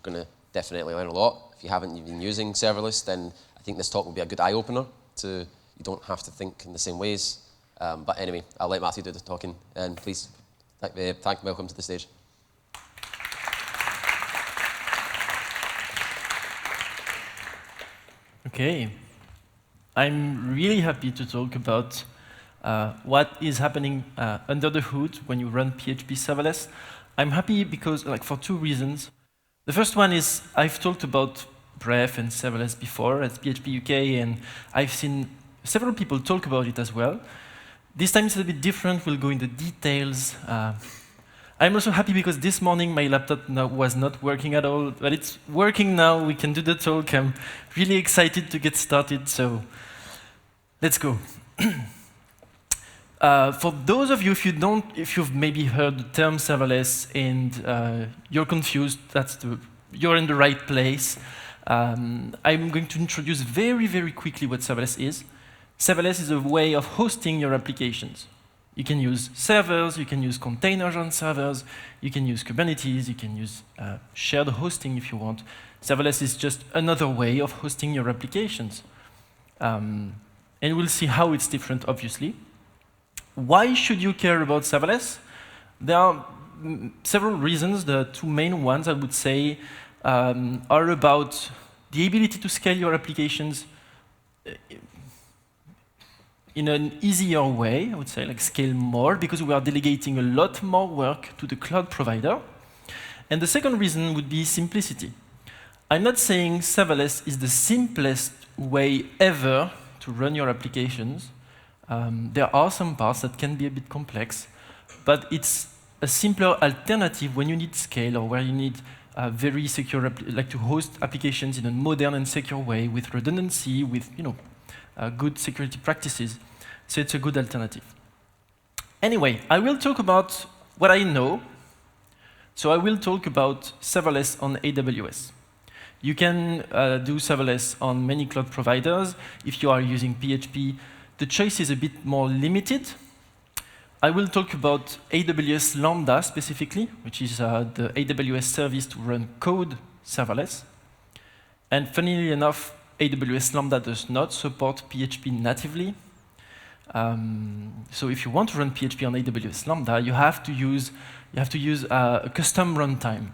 going to definitely learn a lot. If you haven't been using serverless, then I think this talk will be a good eye-opener to, you don't have to think in the same ways. But anyway, I'll let Matthieu do the talking, and please, welcome to the stage. Okay. I'm really happy to talk about what is happening under the hood when you run PHP serverless. I'm happy because, for two reasons. The first one is I've talked about Bref and serverless before at PHP UK, and I've seen several people talk about it as well. This time it's a bit different. We'll go into details. I'm also happy because this morning my laptop was not working at all, but it's working now. We can do the talk. I'm really excited to get started, so let's go. For those of you, if you've maybe heard the term serverless and you're confused, you're in the right place. I'm going to introduce very, very quickly what serverless is. Serverless is a way of hosting your applications. You can use servers, you can use containers on servers, you can use Kubernetes, you can use shared hosting if you want. Serverless is just another way of hosting your applications. And we'll see how it's different, obviously. Why should you care about serverless? There are several reasons. The two main ones, I would say, are about the ability to scale your applications in an easier way, I would say, like scale more, because we are delegating a lot more work to the cloud provider. And the second reason would be simplicity. I'm not saying serverless is the simplest way ever to run your applications. There are some parts that can be a bit complex, but it's a simpler alternative when you need scale or where you need very secure, like to host applications in a modern and secure way with redundancy, with good security practices. So it's a good alternative. Anyway, I will talk about what I know. So I will talk about serverless on AWS. You can do serverless on many cloud providers. If you are using PHP, the choice is a bit more limited. I will talk about AWS Lambda specifically, which is the AWS service to run code serverless. And funnily enough, AWS Lambda does not support PHP natively. So if you want to run PHP on AWS Lambda, you have to use a custom runtime.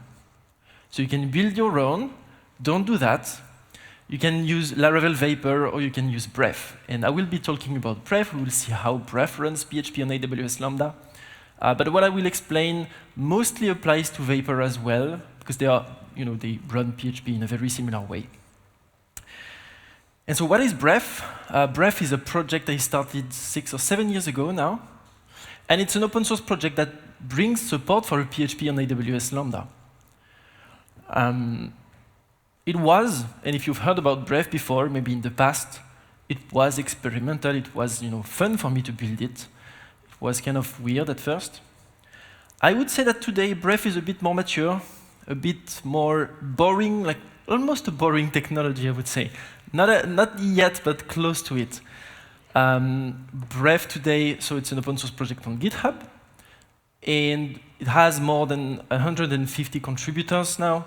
So you can build your own. Don't do that. You can use Laravel Vapor or you can use Bref. And I will be talking about Bref. We will see how Bref runs PHP on AWS Lambda. But what I will explain mostly applies to Vapor as well, because they run PHP in a very similar way. And so what is Bref? Bref is a project I started 6 or 7 years ago now. And it's an open source project that brings support for PHP on AWS Lambda. It was, and if you've heard about Bref before, maybe in the past, it was experimental. It was fun for me to build it. It was kind of weird at first. I would say that today Bref is a bit more mature, a bit more boring, like almost a boring technology, I would say. Not yet, but close to it. Bref today, so it's an open source project on GitHub, and it has more than 150 contributors now.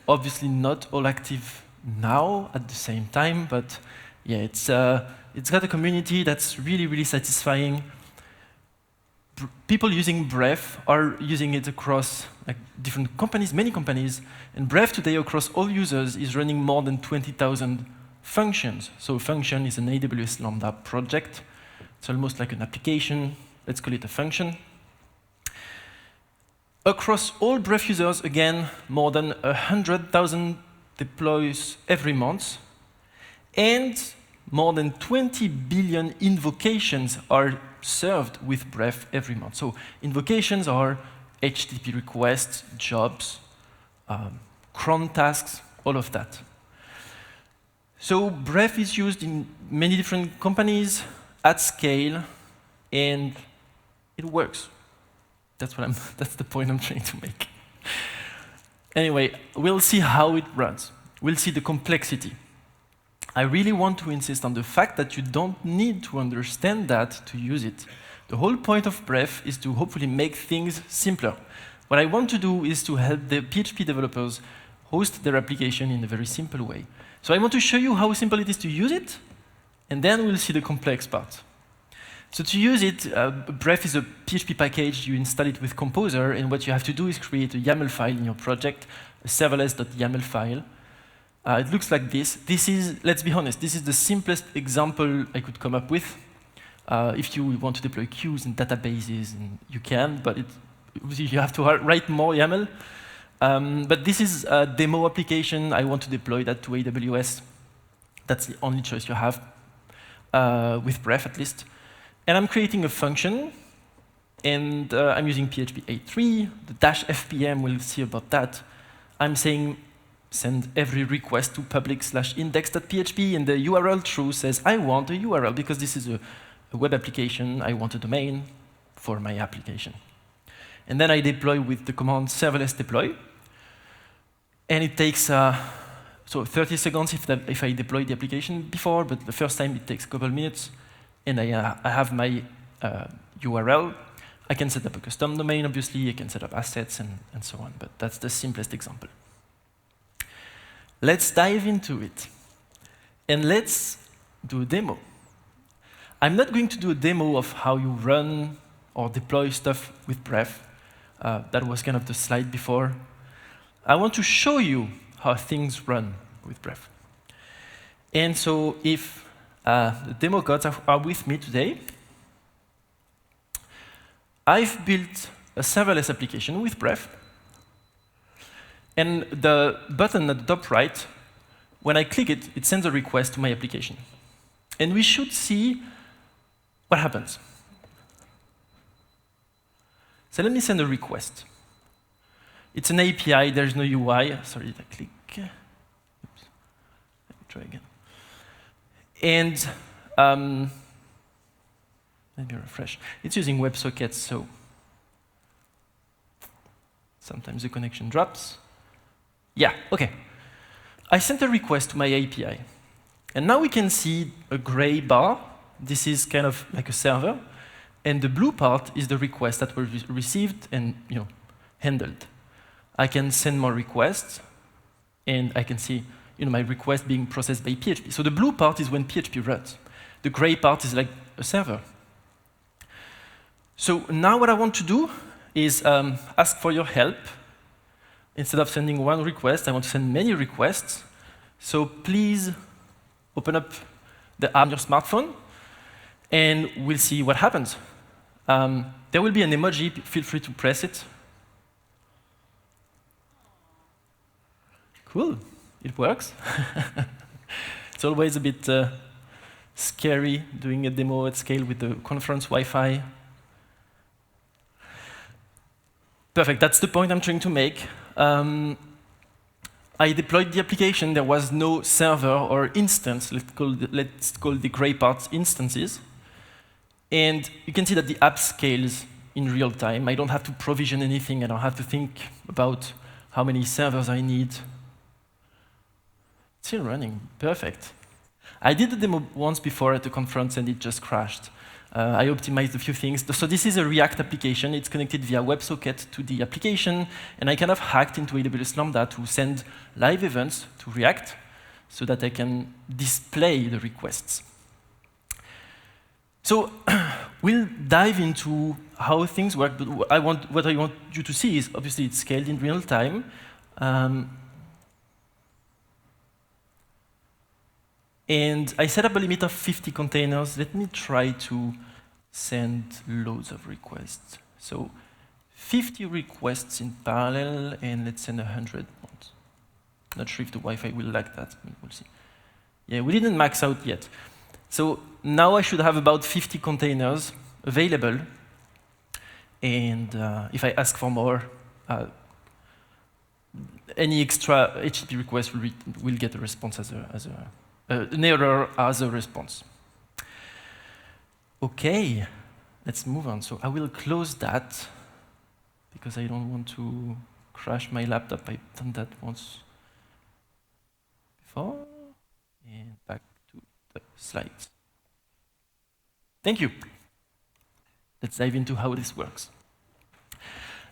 Obviously not all active now at the same time, but yeah, it's got a community that's really, really satisfying. People using Bref are using it across different companies, many companies, and Bref today across all users is running more than 20,000 functions. So a function is an AWS Lambda project. It's almost like an application. Let's call it a function. Across all Bref users, again, more than 100,000 deploys every month, and more than 20 billion invocations are served with Bref every month. So invocations are HTTP requests, jobs, cron tasks, all of that. So Bref is used in many different companies at scale, and it works. That's the point I'm trying to make. Anyway, we'll see how it runs. We'll see the complexity. I really want to insist on the fact that you don't need to understand that to use it. The whole point of Bref is to hopefully make things simpler. What I want to do is to help the PHP developers host their application in a very simple way. So I want to show you how simple it is to use it, and then we'll see the complex part. So to use it, Bref is a PHP package. You install it with Composer, and what you have to do is create a YAML file in your project, a serverless.yaml file. It looks like this. This is, let's be honest, this is the simplest example I could come up with. If you want to deploy queues and databases, and you can, but you have to write more YAML. But this is a demo application. I want to deploy that to AWS. That's the only choice you have, with Bref at least. And I'm creating a function, and I'm using PHP 8.3. The -fpm, we'll see about that. I'm saying send every request to public/index.php, and the URL true says I want a URL, because this is a web application. I want a domain for my application. And then I deploy with the command serverless deploy. And it takes so 30 seconds if I deploy the application before, but the first time it takes a couple minutes. And I have my URL. I can set up a custom domain, obviously. I can set up assets and so on. But that's the simplest example. Let's dive into it. And let's do a demo. I'm not going to do a demo of how you run or deploy stuff with Bref. That was kind of the slide before. I want to show you how things run with Bref. And so if the demo gods are with me today, I've built a serverless application with Bref. And the button at the top right, when I click it, it sends a request to my application. And we should see what happens. So let me send a request. It's an API, there's no UI. Sorry, did I click? Oops. Let me try again. And let me refresh. It's using WebSockets, so sometimes the connection drops. Yeah, OK. I sent a request to my API. And now we can see a gray bar. This is kind of like a server. And the blue part is the request that were received and handled. I can send more requests, and I can see my request being processed by PHP. So the blue part is when PHP runs. The gray part is like a server. So now what I want to do is ask for your help. Instead of sending one request, I want to send many requests. So please open up the app on your smartphone, and we'll see what happens. There will be an emoji. Feel free to press it. Cool. It works. It's always a bit scary doing a demo at scale with the conference Wi-Fi. Perfect. That's the point I'm trying to make. I deployed the application. There was no server or instance. Let's call the gray parts instances. And you can see that the app scales in real time. I don't have to provision anything. I don't have to think about how many servers I need. It's still running. Perfect. I did the demo once before at the conference, and it just crashed. I optimized a few things. So this is a React application. It's connected via WebSocket to the application. And I kind of hacked into AWS Lambda to send live events to React so that I can display the requests. So we'll dive into how things work. But what I want you to see is, obviously, it's scaled in real time. And I set up a limit of 50 containers. Let me try to send loads of requests. So 50 requests in parallel, and let's send 100 ones. Not sure if the Wi-Fi will like that, but we'll see. Yeah, we didn't max out yet. So now I should have about 50 containers available. And if I ask for more, any extra HTTP request will get a response an error as a response. OK, let's move on. So I will close that, because I don't want to crash my laptop. I've done that once before. And back to the slides. Thank you. Let's dive into how this works.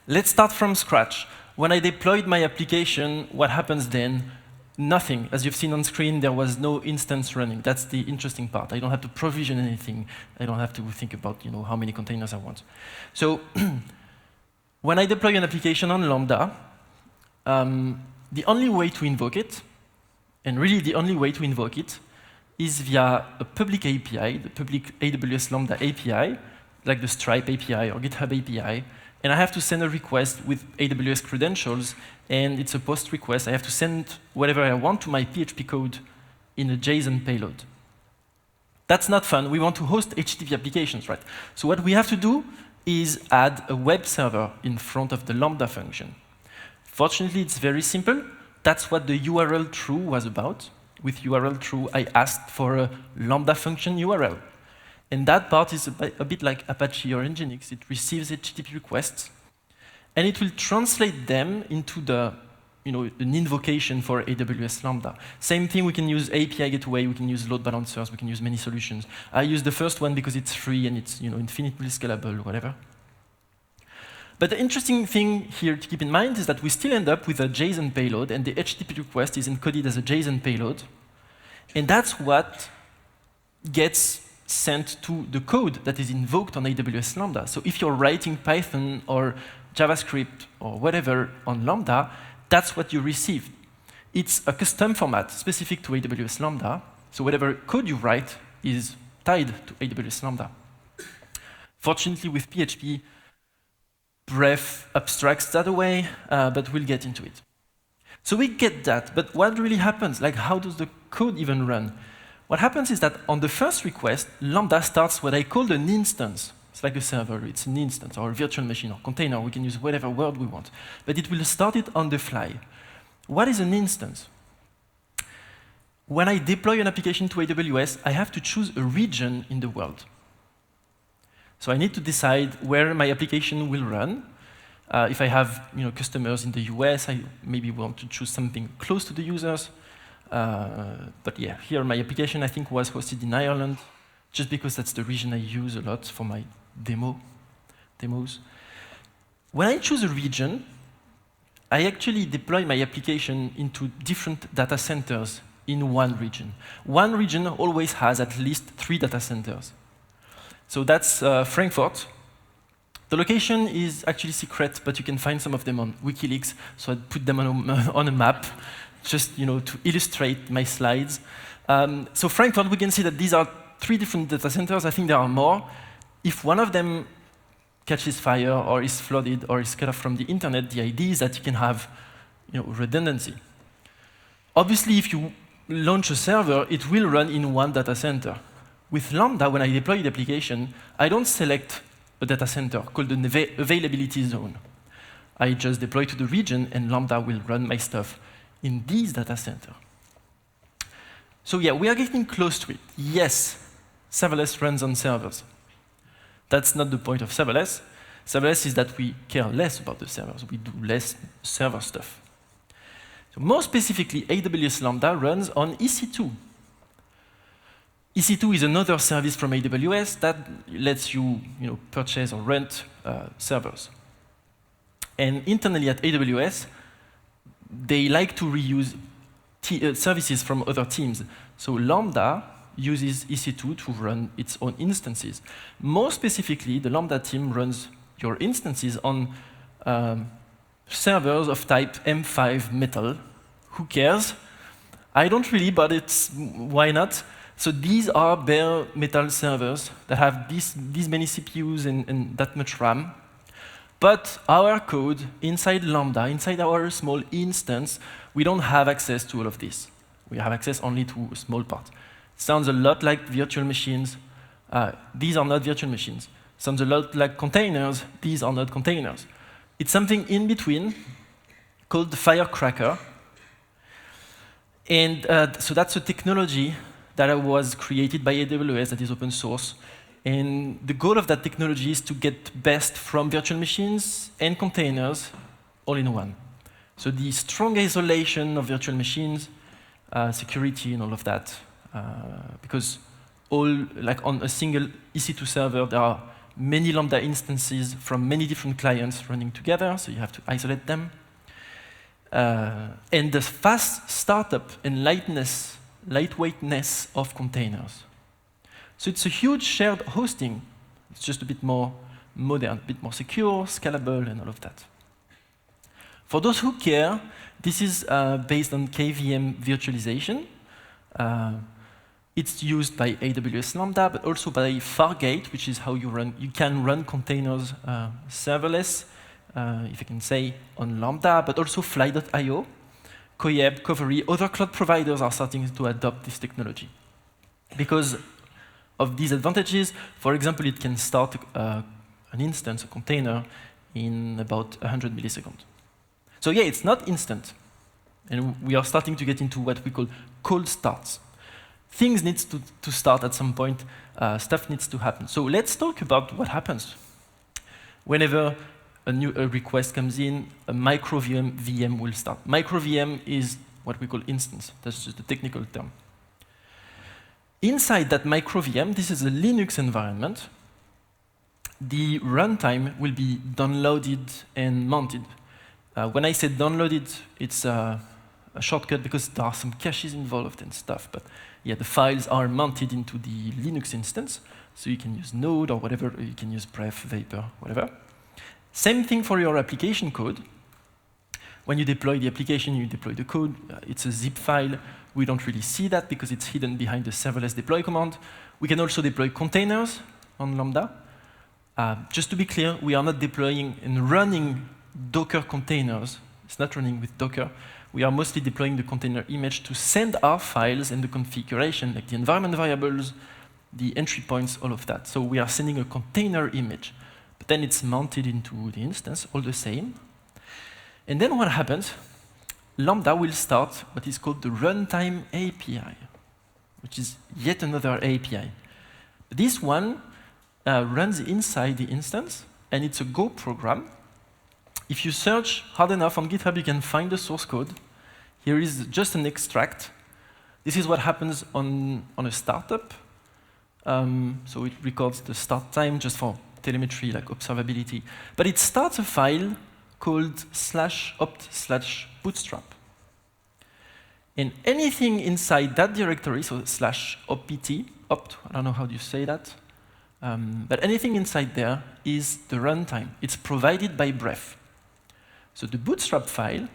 Let's start from scratch. When I deployed my application, what happens then? Nothing. As you've seen on screen, there was no instance running. That's the interesting part. I don't have to provision anything. I don't have to think about how many containers I want. So when I deploy an application on Lambda, the only way to invoke it, and really the only way to invoke it, is via a public API, the public AWS Lambda API, like the Stripe API or GitHub API, and I have to send a request with AWS credentials, and it's a post request. I have to send whatever I want to my PHP code in a JSON payload. That's not fun. We want to host HTTP applications, right? So what we have to do is add a web server in front of the Lambda function. Fortunately, it's very simple. That's what the URL true was about. With URL true, I asked for a Lambda function URL. And that part is a bit like Apache or Nginx. It receives HTTP requests, and it will translate them into an invocation for AWS Lambda. Same thing, we can use API gateway, we can use load balancers, we can use many solutions. I use the first one because it's free and it's infinitely scalable, whatever. But the interesting thing here to keep in mind is that we still end up with a JSON payload, and the HTTP request is encoded as a JSON payload. And that's what gets sent to the code that is invoked on AWS Lambda. So if you're writing Python or JavaScript or whatever on Lambda, that's what you receive. It's a custom format specific to AWS Lambda. So whatever code you write is tied to AWS Lambda. Fortunately, with PHP, Bref abstracts that away, but we'll get into it. So we get that, but what really happens? Like, how does the code even run? What happens is that on the first request, Lambda starts what I call an instance. It's like a server, it's an instance, or a virtual machine, or container. We can use whatever word we want. But it will start it on the fly. What is an instance? When I deploy an application to AWS, I have to choose a region in the world. So I need to decide where my application will run. If I have customers in the US, I maybe want to choose something close to the users. But yeah, here my application, I think, was hosted in Ireland, just because that's the region I use a lot for my demos. When I choose a region, I actually deploy my application into different data centers in one region. One region always has at least 3 data centers. So that's Frankfurt. The location is actually secret, but you can find some of them on WikiLeaks, so I put them on a map, just to illustrate my slides. So Frankfurt, we can see that these are 3 different data centers. I think there are more. If one of them catches fire or is flooded or is cut off from the internet, the idea is that you can have redundancy. Obviously, if you launch a server, it will run in one data center. With Lambda, when I deploy the application, I don't select a data center called an availability zone. I just deploy to the region, and Lambda will run my stuff in this data center. So yeah, we are getting close to it. Yes, serverless runs on servers. That's not the point of serverless. Serverless is that we care less about the servers. We do less server stuff. So more specifically, AWS Lambda runs on EC2. EC2 is another service from AWS that lets you, purchase or rent servers. And internally at AWS, they like to reuse services from other teams. So Lambda uses EC2 to run its own instances. More specifically, the Lambda team runs your instances on servers of type M5 metal. Who cares? I don't really, but why not? So these are bare metal servers that have these many CPUs and that much RAM. But our code inside Lambda, inside our small instance, we don't have access to all of this. We have access only to a small part. Sounds a lot like virtual machines. These are not virtual machines. Sounds a lot like containers. These are not containers. It's something in between called the Firecracker. And so that's a technology that was created by AWS that is open source. And the goal of that technology is to get best from virtual machines and containers all in one. So the strong isolation of virtual machines, security and all of that, because on a single EC2 server, there are many Lambda instances from many different clients running together, so you have to isolate them. and the fast startup and lightweightness of containers. So it's a huge shared hosting. It's just a bit more modern, a bit more secure, scalable, and all of that. For those who care, this is based on KVM virtualization. It's used by AWS Lambda, but also by Fargate, which is how you can run containers serverless, if I can say, on Lambda, but also Fly.io, Coyeb, Covery, other cloud providers are starting to adopt this technology. Because of these advantages, for example, it can start an instance, a container, in about 100 milliseconds. So yeah, it's not instant. And we are starting to get into what we call cold starts. Things need to start at some point. Stuff needs to happen. So let's talk about what happens. Whenever a request comes in, a micro VM will start. Micro VM is what we call instance. That's just the technical term. Inside that micro VM, this is a Linux environment. The runtime will be downloaded and mounted. When I say downloaded, it's a shortcut because there are some caches involved and stuff. But yeah, the files are mounted into the Linux instance. So you can use Node or whatever. You can use Bref, Vapor, whatever. Same thing for your application code. When you deploy the application, you deploy the code. It's a zip file. We don't really see that because it's hidden behind the serverless deploy command. We can also deploy containers on Lambda. Just to be clear, we are not deploying and running Docker containers. It's not running with Docker. We are mostly deploying the container image to send our files and the configuration, like the environment variables, the entry points, all of that. So we are sending a container image. But then it's mounted into the instance, all the same. And then what happens? Lambda will start what is called the runtime API, which is yet another API. This one runs inside the instance, and it's a Go program. If you search hard enough on GitHub, you can find the source code. Here is just an extract. This is what happens on a startup. So it records the start time just for telemetry, like observability. But it starts a file called /opt/bootstrap. And anything inside that directory, so /opt, opt, I don't know how you say that, but anything inside there is the runtime. It's provided by Bref. So the bootstrap file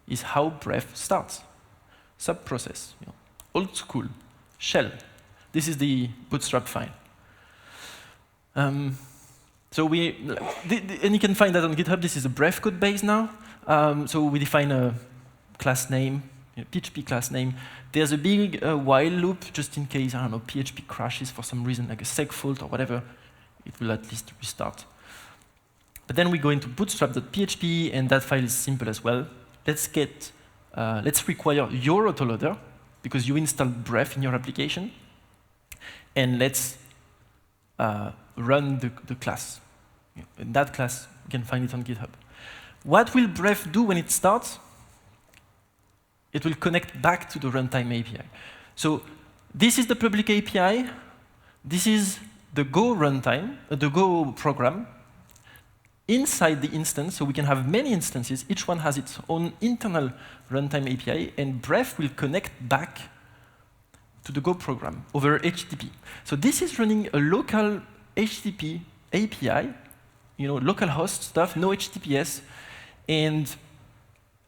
is how Bref starts. Subprocess, old school, shell. This is the bootstrap file. And you can find that on GitHub. This is a Bref code base now. So we define a class name, PHP class name. There's a big while loop just in case, I don't know, PHP crashes for some reason, like a seg fault or whatever. It will at least restart. But then we go into bootstrap.php, and that file is simple as well. Let's require your autoloader, because you installed Bref in your application, and let's run the class. In that class, you can find it on GitHub. What will Bref do when it starts? It will connect back to the runtime API. So this is the public API. This is the Go runtime, the Go program. Inside the instance, so we can have many instances. Each one has its own internal runtime API, and Bref will connect back to the Go program over HTTP. So this is running a local HTTP API, local host stuff, no HTTPS, and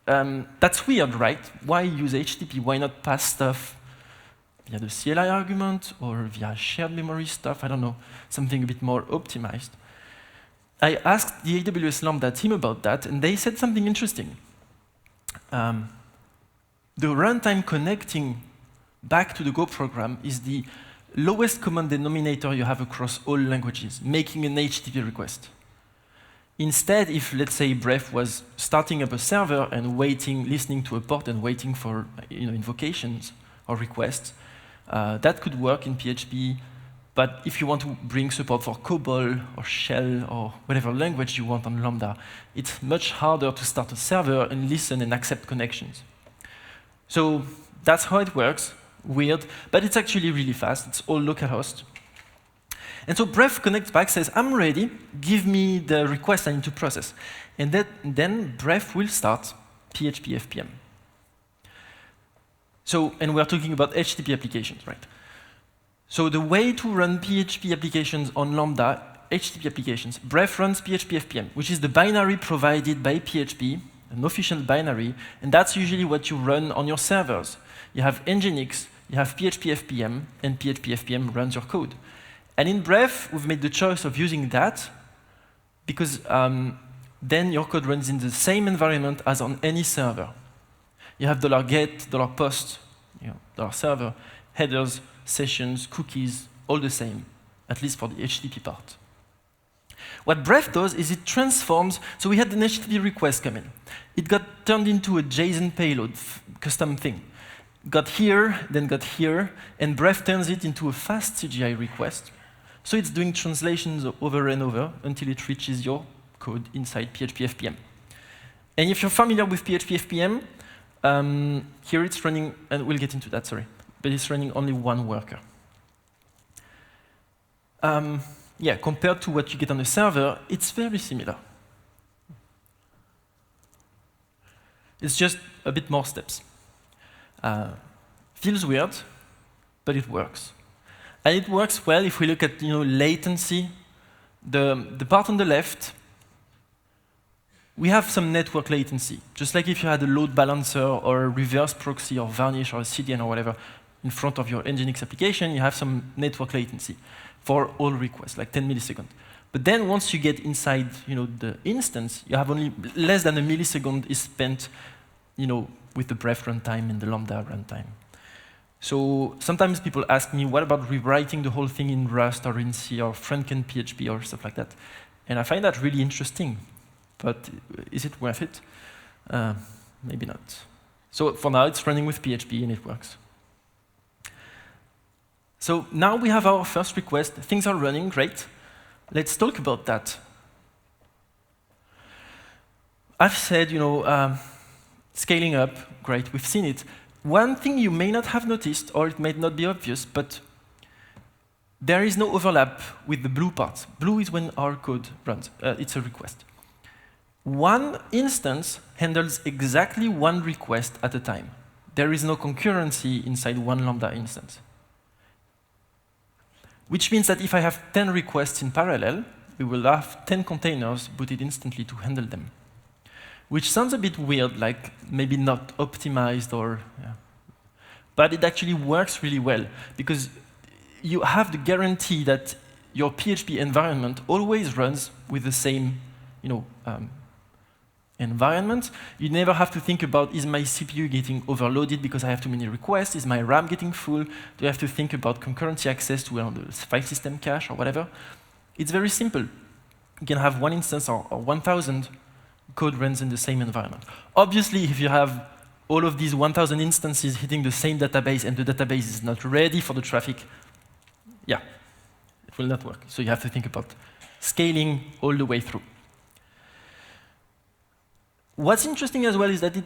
that's weird, right? Why use HTTP? Why not pass stuff via the CLI argument or via shared memory stuff? I don't know, something a bit more optimized. I asked the AWS Lambda team about that, and they said something interesting. The runtime connecting back to the Go program is the lowest common denominator you have across all languages, making an HTTP request. Instead, if, let's say, Bref was starting up a server and waiting, listening to a port and waiting for invocations or requests, that could work in PHP. But if you want to bring support for COBOL or Shell or whatever language you want on Lambda, it's much harder to start a server and listen and accept connections. So that's how it works. Weird, but it's actually really fast. It's all localhost. And so Bref connects back, says, I'm ready. Give me the request I need to process. And then Bref will start PHP FPM. So, and we're talking about HTTP applications, right? So the way to run PHP applications on Lambda, HTTP applications, Bref runs PHP FPM, which is the binary provided by PHP, an official binary, and that's usually what you run on your servers. You have Nginx, you have PHP FPM, and PHP FPM runs your code. And in Bref, we've made the choice of using that because then your code runs in the same environment as on any server. You have $get, $post, $server, headers, sessions, cookies, all the same, at least for the HTTP part. What Bref does is it transforms, so we had an HTTP request come in. It got turned into a JSON payload, custom thing. Got here, then got here, and Bref turns it into a fast CGI request. So it's doing translations over and over until it reaches your code inside PHP FPM. And if you're familiar with PHP FPM, here it's running, and we'll get into that, sorry, but it's running only one worker. Yeah, compared to what you get on a server, it's very similar. It's just a bit more steps. Feels weird, but it works. And it works well if we look at latency. The part on the left, we have some network latency. Just like if you had a load balancer or a reverse proxy or Varnish or a CDN or whatever in front of your Nginx application, you have some network latency for all requests, like 10 milliseconds. But then once you get inside the instance, you have only less than a millisecond is spent with the Bref runtime and the Lambda runtime. So sometimes people ask me, what about rewriting the whole thing in Rust or in C or Franken PHP or stuff like that? And I find that really interesting. But is it worth it? Maybe not. So for now, it's running with PHP and it works. So now we have our first request. Things are running, great. Let's talk about that. I've said, scaling up, great, we've seen it. One thing you may not have noticed, or it may not be obvious, but there is no overlap with the blue part. Blue is when our code runs. It's a request. One instance handles exactly one request at a time. There is no concurrency inside one Lambda instance. Which means that if I have 10 requests in parallel, we will have 10 containers booted instantly to handle them. Which sounds a bit weird, like maybe not optimized or... Yeah. But it actually works really well, because you have the guarantee that your PHP environment always runs with the same environment. You never have to think about, is my CPU getting overloaded because I have too many requests? Is my RAM getting full? Do I have to think about concurrency access to the file system cache or whatever? It's very simple. You can have one instance or 1,000 code runs in the same environment. Obviously, if you have all of these 1,000 instances hitting the same database and the database is not ready for the traffic, yeah, it will not work. So you have to think about scaling all the way through. What's interesting as well is that it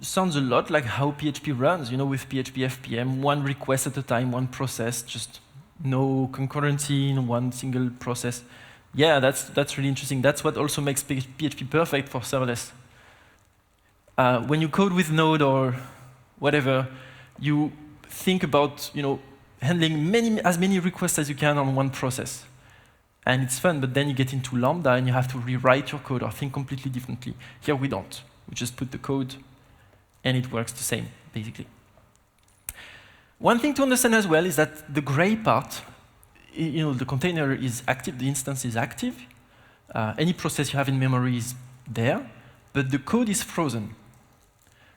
sounds a lot like how PHP runs, with PHP FPM, one request at a time, one process, just no concurrency in one single process. Yeah, that's really interesting. That's what also makes PHP perfect for serverless. When you code with Node or whatever, you think about handling as many requests as you can on one process. And it's fun, but then you get into Lambda and you have to rewrite your code or think completely differently. Here we don't. We just put the code and it works the same, basically. One thing to understand as well is that the gray part, the container is active, the instance is active. Any process you have in memory is there, but the code is frozen.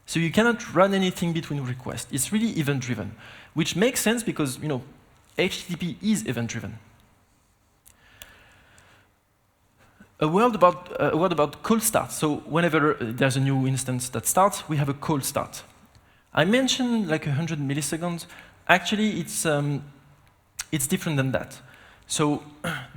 So you cannot run anything between requests. It's really event-driven, which makes sense because HTTP is event-driven. A word about cold start. So whenever there's a new instance that starts, we have a cold start. I mentioned like 100 milliseconds. Actually, it's different than that. So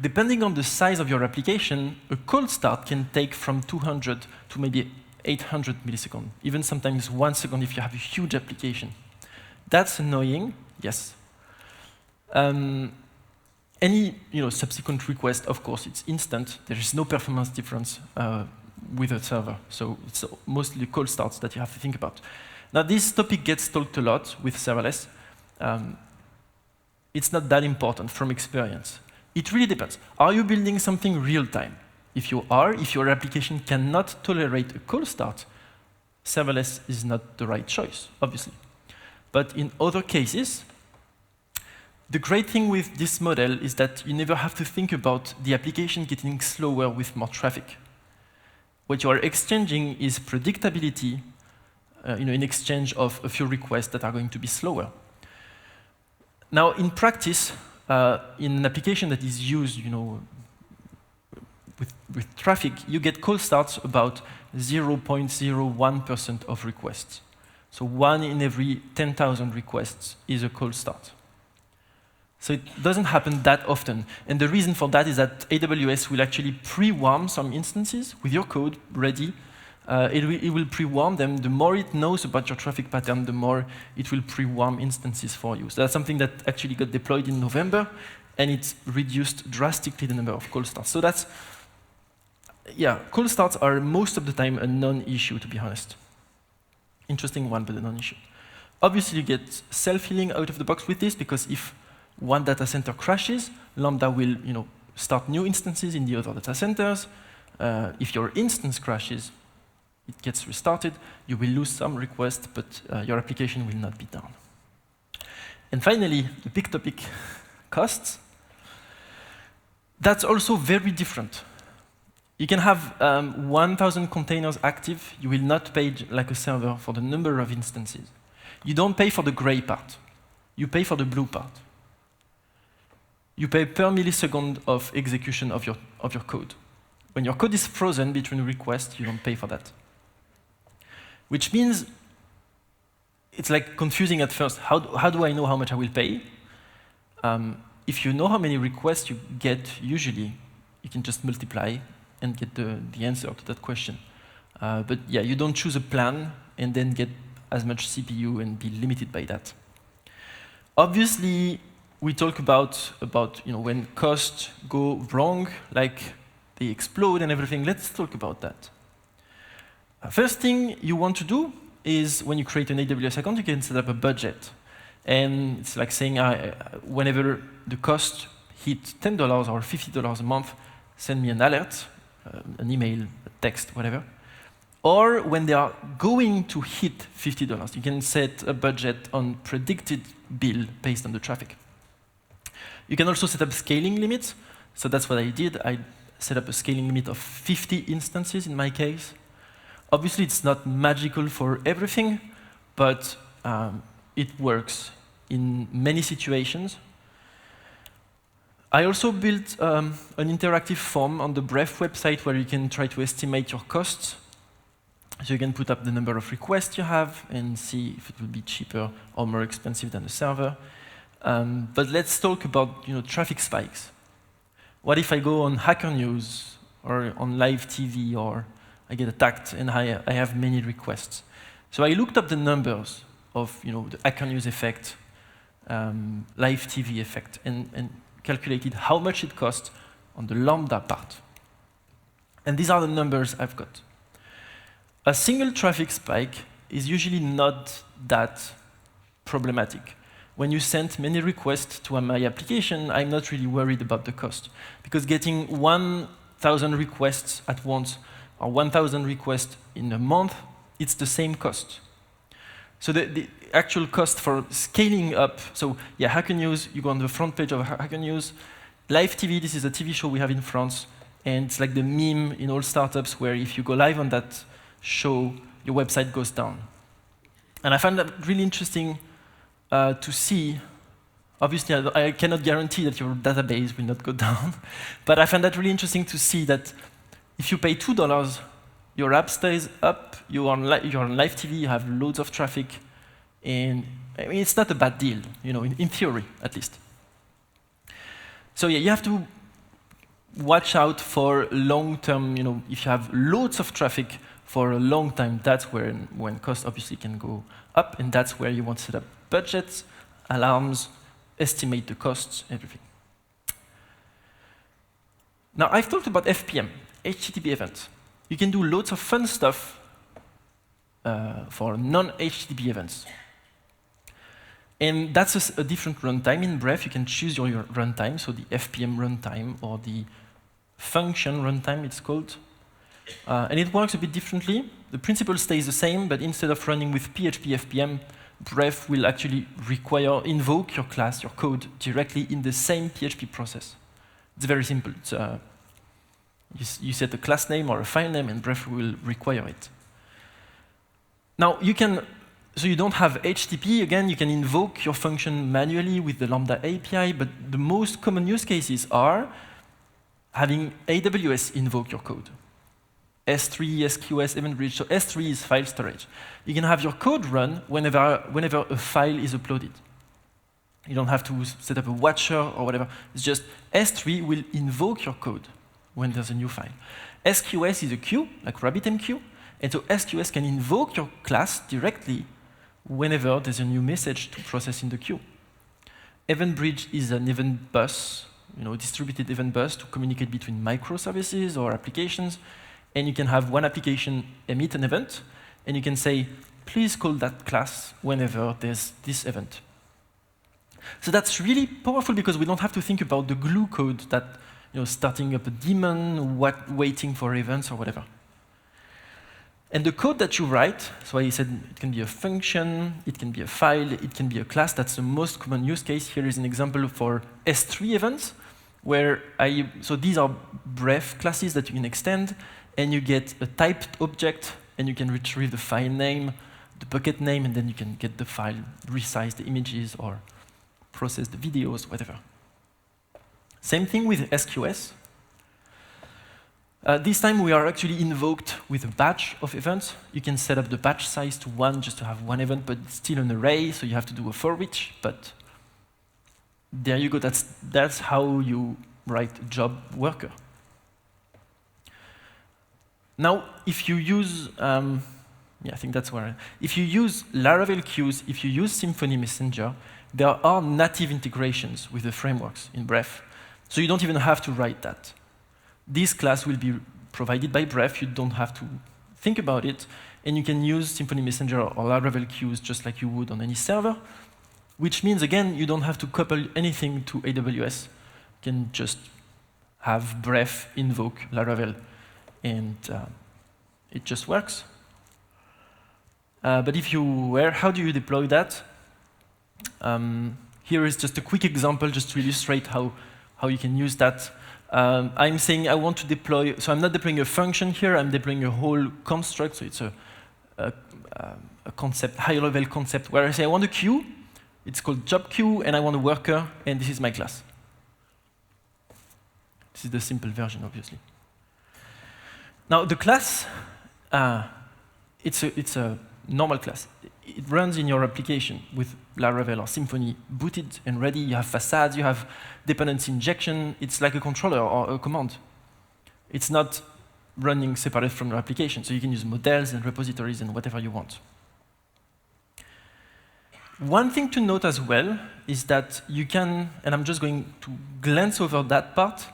depending on the size of your application, a cold start can take from 200 to maybe 800 milliseconds, even sometimes 1 second if you have a huge application. That's annoying, yes. Any subsequent request, of course, it's instant. There is no performance difference with a server. So it's mostly cold starts that you have to think about. Now, this topic gets talked a lot with serverless. It's not that important from experience. It really depends. Are you building something real-time? If you are, if your application cannot tolerate a cold start, serverless is not the right choice, obviously. But in other cases, the great thing with this model is that you never have to think about the application getting slower with more traffic. What you are exchanging is predictability in exchange of a few requests that are going to be slower. Now, in practice, in an application that is used with traffic, you get cold starts about 0.01% of requests. So 1 in every 10,000 requests is a cold start. So it doesn't happen that often. And the reason for that is that AWS will actually pre-warm some instances with your code ready. It will pre-warm them. The more it knows about your traffic pattern, the more it will pre-warm instances for you. So that's something that actually got deployed in November, and it's reduced drastically the number of cold starts. So that's, yeah, cold starts are most of the time a non-issue, to be honest. Interesting one, but a non-issue. Obviously, you get self-healing out of the box with this, because if one data center crashes, Lambda will start new instances in the other data centers. If your instance crashes, it gets restarted. You will lose some requests, but your application will not be down. And finally, the big topic, costs. That's also very different. You can have 1,000 containers active. You will not pay like a server for the number of instances. You don't pay for the gray part. You pay for the blue part. You pay per millisecond of execution of your code. When your code is frozen between requests, you don't pay for that. Which means it's like confusing at first. How do I know how much I will pay? If you know how many requests you get, usually, you can just multiply and get the answer to that question. But yeah, you don't choose a plan and then get as much CPU and be limited by that. Obviously, we talk about when costs go wrong, like they explode and everything. Let's talk about that. First thing you want to do is when you create an AWS account, you can set up a budget. And it's like saying whenever the cost hit $10 or $50 a month, send me an alert, an email, a text, whatever. Or when they are going to hit $50, you can set a budget on predicted bill based on the traffic. You can also set up scaling limits. So that's what I did. I set up a scaling limit of 50 instances in my case. Obviously, it's not magical for everything, but it works in many situations. I also built an interactive form on the Bref website where you can try to estimate your costs. So you can put up the number of requests you have and see if it will be cheaper or more expensive than a server. But let's talk about traffic spikes. What if I go on Hacker News or on live TV, or I get attacked and I have many requests? So I looked up the numbers of the Hacker News effect, live TV effect, and calculated how much it costs on the Lambda part. And these are the numbers I've got. A single traffic spike is usually not that problematic. When you send many requests to my application, I'm not really worried about the cost, because getting 1,000 requests at once or 1,000 requests in a month, it's the same cost. So the actual cost for scaling up, so yeah, Hacker News, you go on the front page of Hacker News. Live TV, this is a TV show we have in France, and it's like the meme in all startups where if you go live on that show, your website goes down. And I found that really interesting to see. Obviously, I cannot guarantee that your database will not go down, but I found that really interesting to see that if you pay $2, your app stays up, you're on live TV, you have loads of traffic, and I mean, it's not a bad deal, in theory, at least. So yeah, you have to watch out for long-term, if you have loads of traffic for a long time, that's when cost obviously can go up, and that's where you want to set up budgets, alarms, estimate the costs, everything. Now, I've talked about FPM, HTTP events. you can do loads of fun stuff for non-HTTP events. And that's a different runtime. In Bref, you can choose your runtime, so the FPM runtime or the function runtime, it's called. And it works a bit differently. The principle stays the same, but instead of running with PHP FPM, Bref will actually invoke your class, your code, directly in the same PHP process. It's very simple. It's, you set a class name or a file name, and Bref will require it. Now, so you don't have HTTP. Again, you can invoke your function manually with the Lambda API, but the most common use cases are having AWS invoke your code. S3, SQS, Event Bridge. So S3 is file storage. You can have your code run whenever a file is uploaded. You don't have to set up a watcher or whatever. It's just S3 will invoke your code when there's a new file. SQS is a queue, like RabbitMQ, and so SQS can invoke your class directly whenever there's a new message to process in the queue. Event Bridge is an event bus, distributed event bus to communicate between microservices or applications. And you can have one application emit an event, and you can say, please call that class whenever there's this event. So that's really powerful because we don't have to think about the glue code that, starting up a daemon, waiting for events or whatever. And the code that you write, so I said it can be a function, it can be a file, it can be a class. That's the most common use case. Here is an example for S3 events, where so these are Bref classes that you can extend, and you get a typed object, and you can retrieve the file name, the bucket name, and then you can get the file, resize the images, or process the videos, whatever. Same thing with SQS. This time we are actually invoked with a batch of events. You can set up the batch size to 1 just to have one event, but it's still an array, so you have to do a for each. But there you go. That's how you write a job worker. Now, if you use, I think that's where. If you use Laravel queues, if you use Symfony Messenger, there are native integrations with the frameworks in Bref. So you don't even have to write that. This class will be provided by Bref. You don't have to think about it. And you can use Symfony Messenger or Laravel queues just like you would on any server, which means, again, you don't have to couple anything to AWS. You can just have Bref invoke Laravel, and it just works. But if you were, how do you deploy that? Here is just a quick example just to illustrate how you can use that. I'm saying I want to deploy, so I'm not deploying a function here, I'm deploying a whole construct, so it's a concept, high-level concept, where I say I want a queue, it's called job queue, and I want a worker, and this is my class. This is the simple version, obviously. Now, the class, it's a normal class. It runs in your application with Laravel or Symfony booted and ready. You have facades, you have dependency injection. It's like a controller or a command. It's not running separate from your application, so you can use models and repositories and whatever you want. One thing to note as well is that you can, and I'm just going to glance over that part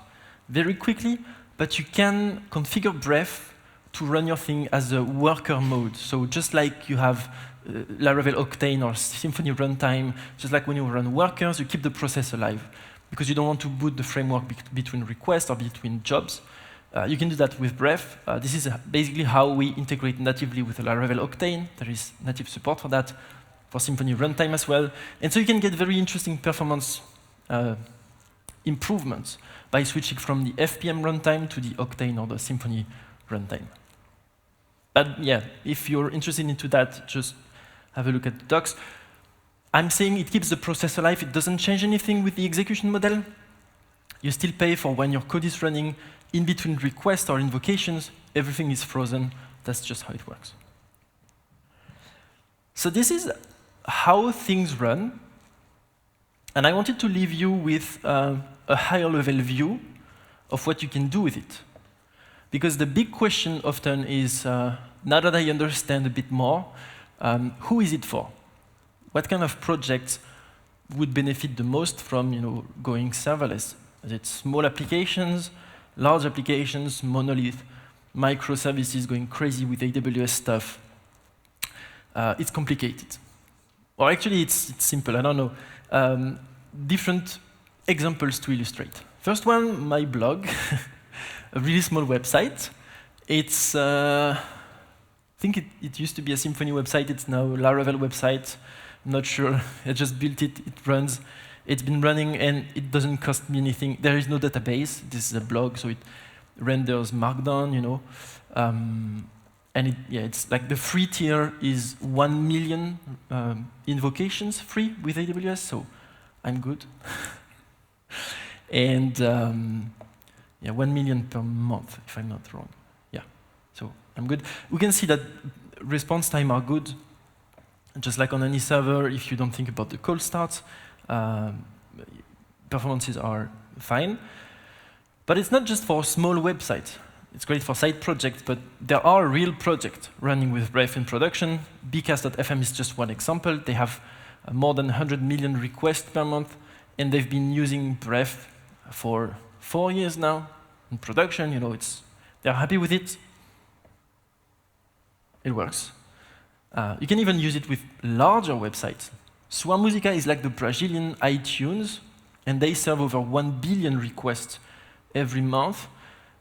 very quickly, but you can configure Bref to run your thing as a worker mode. So just like you have Laravel Octane or Symfony runtime, just like when you run workers, you keep the process alive because you don't want to boot the framework between requests or between jobs. You can do that with Bref. This is basically how we integrate natively with Laravel Octane. There is native support for that, for Symfony runtime as well. And so you can get very interesting performance improvements by switching from the FPM runtime to the Octane or the Symfony runtime. But yeah, if you're interested into that, just have a look at the docs. I'm saying it keeps the process alive. It doesn't change anything with the execution model. You still pay for when your code is running. In between requests or invocations, everything is frozen. That's just how it works. So this is how things run. And I wanted to leave you with a higher level view of what you can do with it. Because the big question often is, now that I understand a bit more, who is it for? What kind of projects would benefit the most from going serverless? Is it small applications, large applications, monolith? microservices, going crazy with AWS stuff. It's complicated. Or actually, it's simple, I don't know. Different examples to illustrate. First one, my blog, a really small website. It's, I think it used to be a Symfony website, it's now a Laravel website. I'm not sure, I just built it, it runs. It's been running and it doesn't cost me anything. There is no database, this is a blog, so it renders Markdown, you know. And it's like the free tier is 1 million invocations free with AWS, so I'm good. And 1 million per month, if I'm not wrong. Yeah, so I'm good. We can see that response time are good. Just like on any server, if you don't think about the call starts, performances are fine. But it's not just for small websites. It's great for side projects, but there are real projects running with Bref in production. Bcast.fm is just one example. They have more than 100 million requests per month, and they've been using Bref for 4 years now in production. You know, they're happy with it. It works. You can even use it with larger websites. Sua Musica is like the Brazilian iTunes, and they serve over 1 billion requests every month.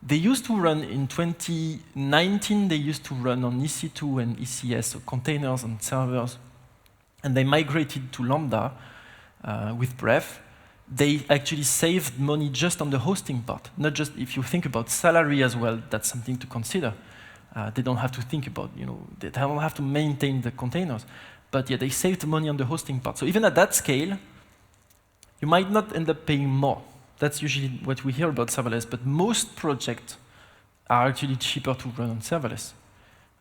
They used to run in 2019, they used to run on EC2 and ECS, so containers and servers, and they migrated to Lambda with Bref. They actually saved money just on the hosting part, not just if you think about salary as well, that's something to consider. They don't have to think about, you know, they don't have to maintain the containers. But yeah, they saved money on the hosting part. So even at that scale, you might not end up paying more. That's usually what we hear about serverless, but most projects are actually cheaper to run on serverless.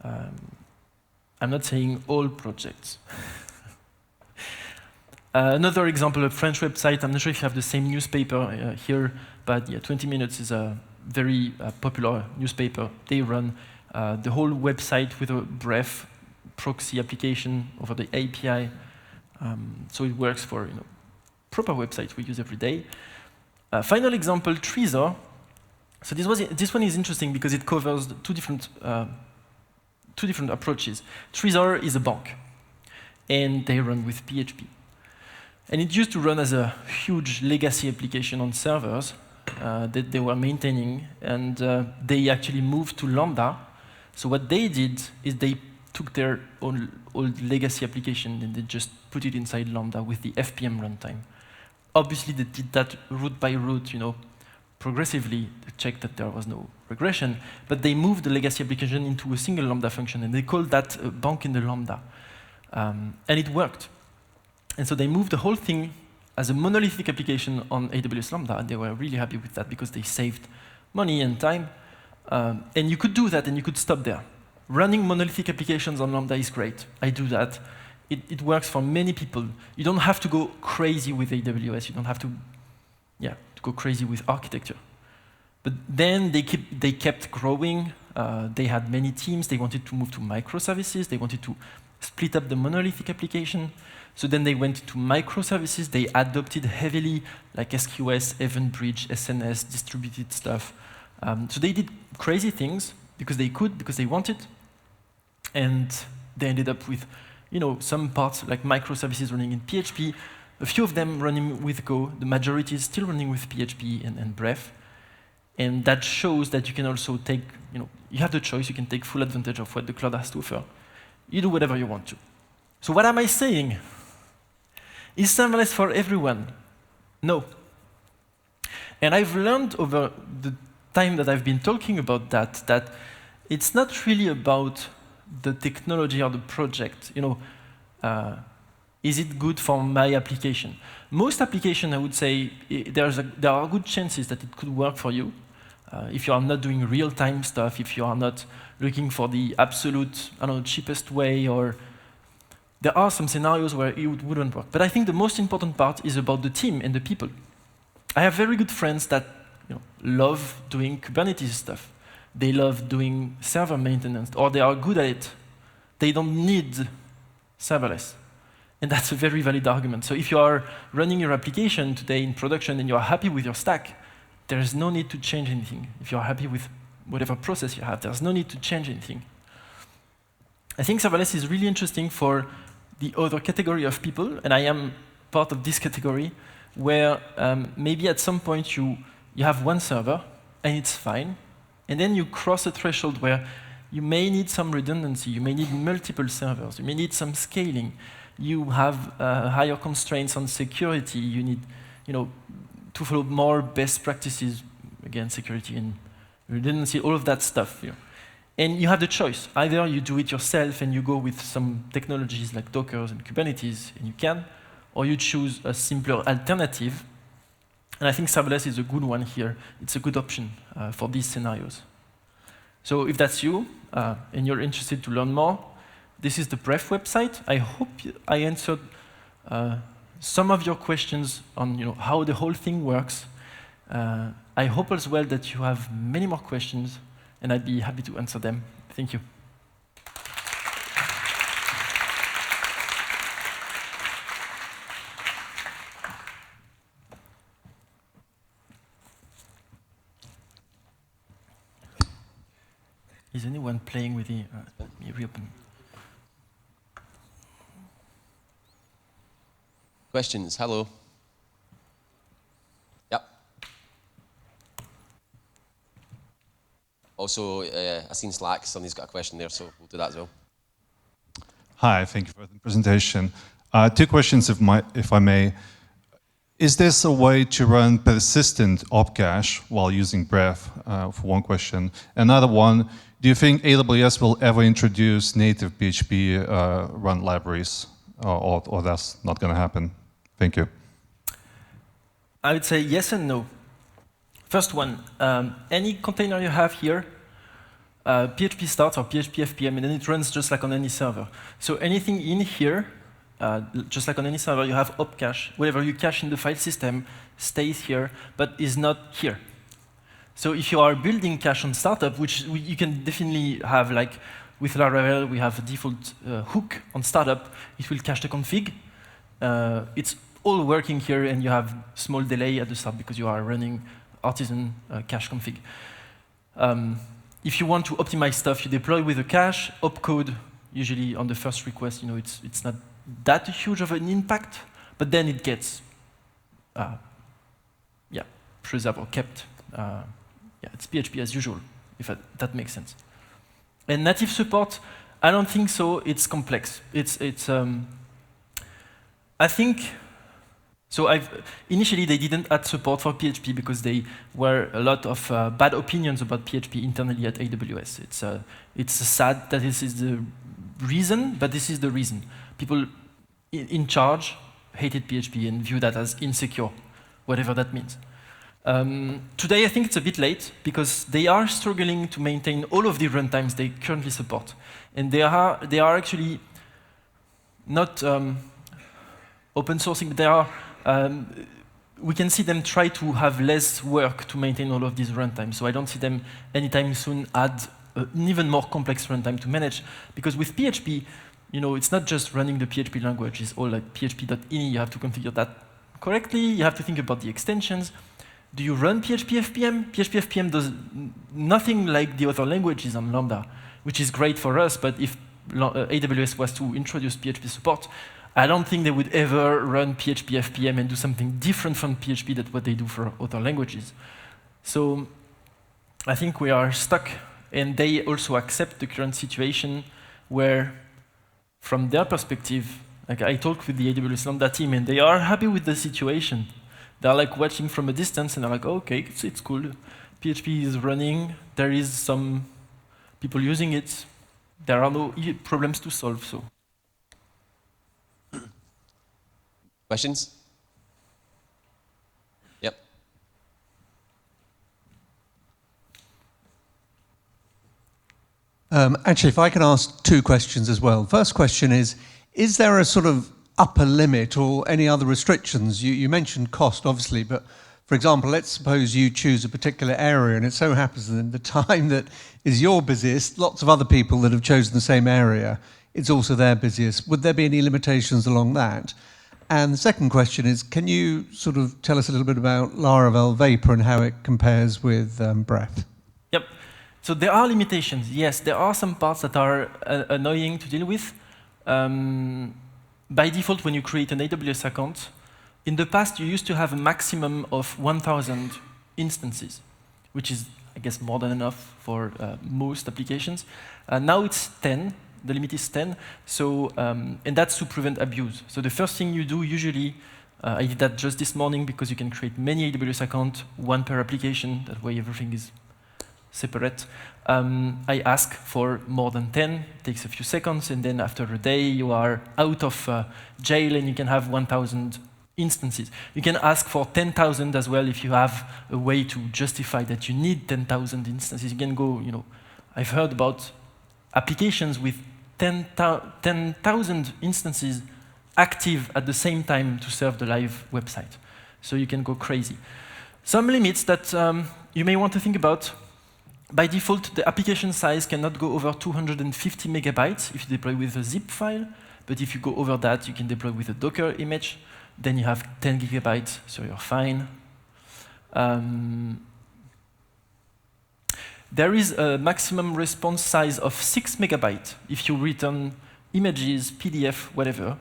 I'm not saying all projects. Another example, a French website. I'm not sure if you have the same newspaper here, but yeah, 20 Minutes is a very popular newspaper. They run the whole website with a Bref proxy application over the API. So it works for proper websites we use every day. Final example, Trezor. So this one is interesting because it covers two different approaches. Trezor is a bank, and they run with PHP. And it used to run as a huge legacy application on servers that they were maintaining, and they actually moved to Lambda. So what they did is they took their own old legacy application and they just put it inside Lambda with the FPM runtime. Obviously, they did that route by route, progressively to check that there was no regression, but they moved the legacy application into a single Lambda function, and they called that a bank in the Lambda. And it worked. And so they moved the whole thing as a monolithic application on AWS Lambda, and they were really happy with that because they saved money and time. And you could do that, and you could stop there. Running monolithic applications on Lambda is great. I do that. It works for many people. You don't have to go crazy with AWS. You don't have to go crazy with architecture. But then they kept growing. They had many teams. They wanted to move to microservices. They wanted to split up the monolithic application. So then they went to microservices. They adopted heavily like SQS, Event Bridge, SNS, distributed stuff. So they did crazy things because they could, because they wanted. And they ended up with some parts like microservices running in PHP, a few of them running with Go, the majority is still running with PHP and Bref. And that shows that you can also take, you have the choice, you can take full advantage of what the cloud has to offer. You do whatever you want to. So what am I saying? Is serverless for everyone? No. And I've learned over the time that I've been talking about that it's not really about the technology or the project. Is it good for my application? Most applications, I would say, there are good chances that it could work for you. If you are not doing real-time stuff, if you are not looking for the absolute, cheapest way, or there are some scenarios where it wouldn't work. But I think the most important part is about the team and the people. I have very good friends that love doing Kubernetes stuff. They love doing server maintenance, or they are good at it. They don't need serverless. And that's a very valid argument. So if you are running your application today in production and you are happy with your stack, there is no need to change anything. If you are happy with whatever process you have. There's no need to change anything. I think serverless is really interesting for the other category of people, and I am part of this category, where maybe at some point you have one server, and it's fine, and then you cross a threshold where you may need some redundancy, you may need multiple servers, you may need some scaling, you have higher constraints on security, you need to follow more best practices, again, security and redundancy, all of that stuff. And you have the choice. Either you do it yourself and you go with some technologies like Docker and Kubernetes, and you can, or you choose a simpler alternative. And I think serverless is a good one here. It's a good option for these scenarios. So if that's you, and you're interested to learn more, this is the Bref website. I hope I answered some of your questions on how the whole thing works. I hope as well that you have many more questions, and I'd be happy to answer them. Thank you. Is anyone playing with the... let me reopen. Questions? Hello. Yep. Also, I've seen Slack. Somebody's got a question there, so we'll do that as well. Hi, thank you for the presentation. 2 questions, if I may. Is this a way to run persistent opcache while using Bref, for one question? Another one, do you think AWS will ever introduce native PHP run libraries, or that's not going to happen? Thank you. I would say yes and no. First one, any container you have here, PHP starts or PHP FPM, and then it runs just like on any server. So anything in here, just like on any server, you have opcache. Whatever you cache in the file system stays here, but is not here. So if you are building cache on startup, which you can definitely have, like with Laravel, we have a default hook on startup. It will cache the config. It's all working here, and you have small delay at the start because you are running artisan cache config. If you want to optimize stuff, you deploy with a cache, opcode, usually on the first request, it's not that huge of an impact, but then it gets preserved or kept. It's PHP as usual, if that makes sense. And native support, I don't think so. It's complex. I think, so initially they didn't add support for PHP because there were a lot of bad opinions about PHP internally at AWS. It's sad that this is the reason, but this is the reason. People in charge hated PHP and view that as insecure, whatever that means. Today, I think it's a bit late because they are struggling to maintain all of the runtimes they currently support. And they are actually not open sourcing, but they are, we can see them try to have less work to maintain all of these runtimes. So I don't see them anytime soon add an even more complex runtime to manage. Because with PHP, it's not just running the PHP language. It's all like php.ini. You have to configure that correctly. You have to think about the extensions. Do you run PHP FPM? PHP FPM does nothing like the other languages on Lambda, which is great for us, but if AWS was to introduce PHP support, I don't think they would ever run PHP FPM and do something different from PHP than what they do for other languages. So I think we are stuck, and they also accept the current situation where, from their perspective, like I talked with the AWS Lambda team, and they are happy with the situation. They're like watching from a distance, and they're like, oh, okay, it's cool. PHP is running. There is some people using it. There are no problems to solve. So, questions? Yep. Actually, if I can ask 2 questions as well. First question is there a sort of upper limit or any other restrictions? You mentioned cost, obviously, but for example, let's suppose you choose a particular area and it so happens that in the time that is your busiest, lots of other people that have chosen the same area, it's also their busiest. Would there be any limitations along that? And the second question is, can you sort of tell us a little bit about Laravel Vapor and how it compares with Bref? Yep. So there are limitations, yes. There are some parts that are annoying to deal with. By default, when you create an AWS account, in the past, you used to have a maximum of 1,000 instances, which is, I guess, more than enough for most applications. Now it's 10. The limit is 10. So, and that's to prevent abuse. So the first thing you do usually, I did that just this morning because you can create many AWS accounts, one per application. That way everything is separate. I ask for more than 10. It takes a few seconds, and then after a day, you are out of jail, and you can have 1,000 instances. You can ask for 10,000 as well if you have a way to justify that you need 10,000 instances. You can go, I've heard about applications with 10,000 instances active at the same time to serve the live website. So you can go crazy. Some limits that you may want to think about. By default, the application size cannot go over 250 megabytes if you deploy with a zip file. But if you go over that, you can deploy with a Docker image. Then you have 10 gigabytes, so you're fine. There is a maximum response size of 6 megabytes. If you return images, PDF, whatever,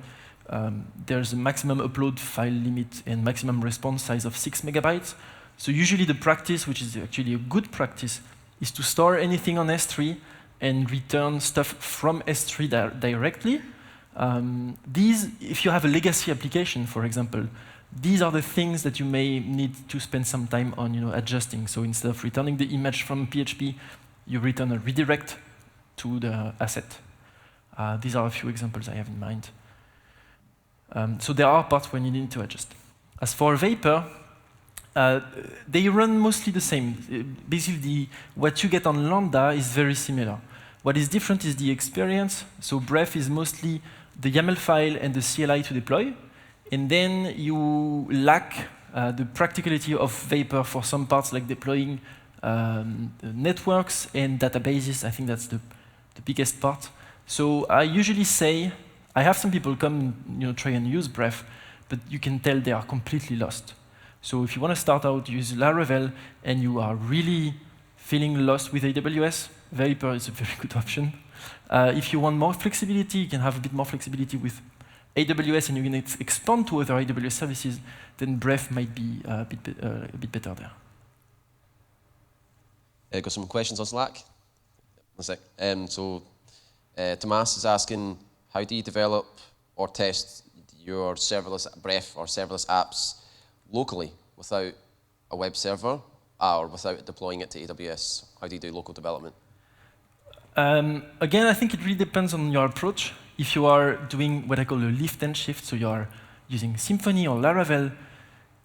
there's a maximum upload file limit and maximum response size of 6 megabytes. So usually the practice, which is actually a good practice, is to store anything on S3 and return stuff from S3 directly. These, if you have a legacy application, for example, these are the things that you may need to spend some time on adjusting. So instead of returning the image from PHP, you return a redirect to the asset. These are a few examples I have in mind. So there are parts when you need to adjust. As for Vapor, they run mostly the same. Basically, what you get on Lambda is very similar. What is different is the experience. So Bref is mostly the YAML file and the CLI to deploy. And then you lack the practicality of Vapor for some parts, like deploying networks and databases. I think that's the biggest part. So I usually say, I have some people come try and use Bref, but you can tell they are completely lost. So if you want to start out, use Laravel, and you are really feeling lost with AWS, Vapor is a very good option. If you want more flexibility, you can have a bit more flexibility with AWS, and you can expand to other AWS services, then Bref might be a bit better there. Got some questions on Slack? One sec. Tomas is asking, how do you develop or test your serverless Bref or serverless apps locally without a web server or without deploying it to AWS? How do you do local development? Again, I think it really depends on your approach. If you are doing what I call a lift and shift, so you are using Symfony or Laravel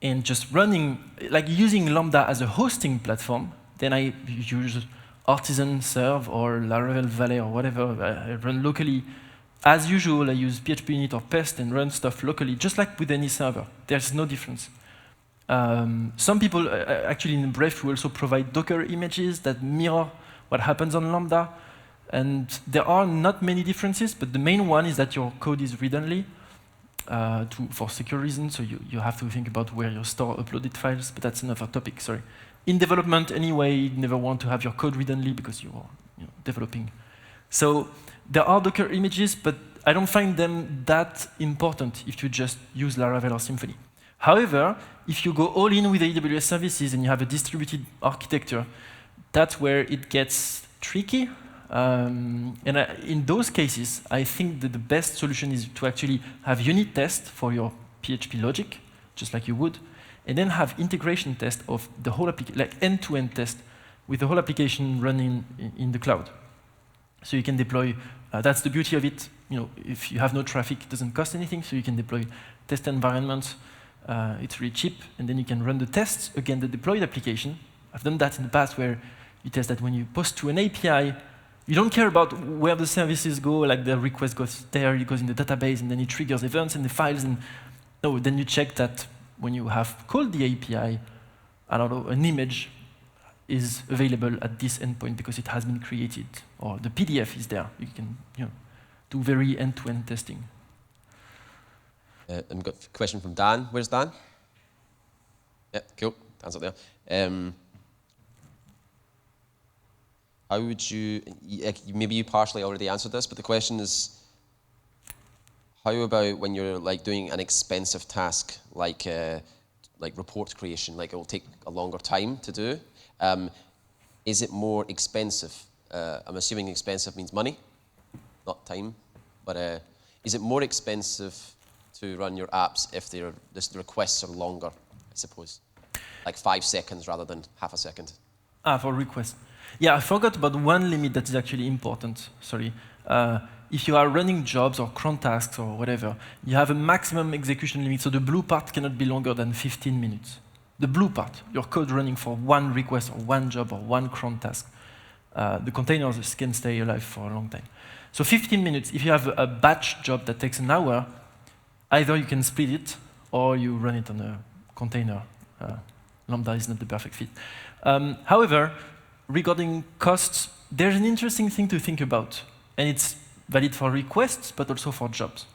and just running, like using Lambda as a hosting platform, then I use Artisan Serve or Laravel Valet or whatever. I run locally. As usual, I use PHP init or pest and run stuff locally, just like with any server. There's no difference. Some people, actually in Bref, we also provide Docker images that mirror what happens on Lambda. And there are not many differences, but the main one is that your code is read-only for secure reasons, so you have to think about where you store uploaded files, but that's another topic, sorry. In development, anyway, you never want to have your code read-only because you are developing. So there are Docker images, but I don't find them that important if you just use Laravel or Symfony. However, if you go all in with AWS services and you have a distributed architecture, that's where it gets tricky. In those cases, I think that the best solution is to actually have unit tests for your PHP logic, just like you would, and then have integration test of the whole application, like end-to-end test with the whole application running in the cloud. So you can deploy, that's the beauty of it. If you have no traffic, it doesn't cost anything, so you can deploy test environments. It's really cheap, and then you can run the tests against the deployed application. I've done that in the past where you test that when you post to an API, you don't care about where the services go, like the request goes there, it goes in the database, and then it triggers events in the files. And no, then you check that when you have called the API, I don't know, an image is available at this endpoint because it has been created, or the PDF is there. You can do very end-to-end testing. And we've got a question from Dan. Where's Dan? Yeah, cool. Dan's up there. how would you, maybe you partially already answered this, but the question is, how about when you're like doing an expensive task, like report creation, like it will take a longer time to do? Is it more expensive? I'm assuming expensive means money, not time. But is it more expensive to run your apps if the requests are longer, I suppose? Like 5 seconds rather than half a second? For requests. Yeah, I forgot about one limit that is actually important. Sorry. If you are running jobs or cron tasks or whatever, you have a maximum execution limit, so the blue part cannot be longer than 15 minutes. The blue part, your code running for one request or one job or one cron task. The containers can stay alive for a long time. So 15 minutes, if you have a batch job that takes an hour, either you can split it or you run it on a container. Lambda is not the perfect fit. However, regarding costs, there's an interesting thing to think about, and it's valid for requests, but also for jobs.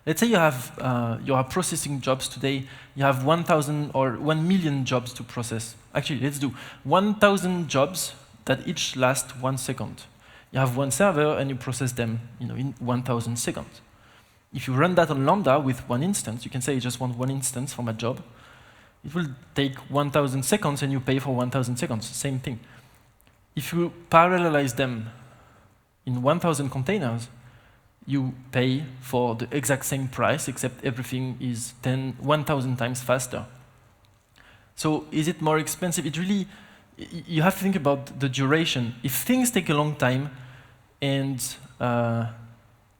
Let's say you are processing jobs today. You have 1,000 or 1 million jobs to process. Actually, let's do 1,000 jobs that each last 1 second. You have one server, and you process them in 1,000 seconds. If you run that on Lambda with one instance, you can say you just want one instance for my job. It will take 1,000 seconds, and you pay for 1,000 seconds. Same thing. If you parallelize them in 1,000 containers, you pay for the exact same price, except everything is 1,000 times faster. So is it more expensive? It really, you have to think about the duration. If things take a long time, and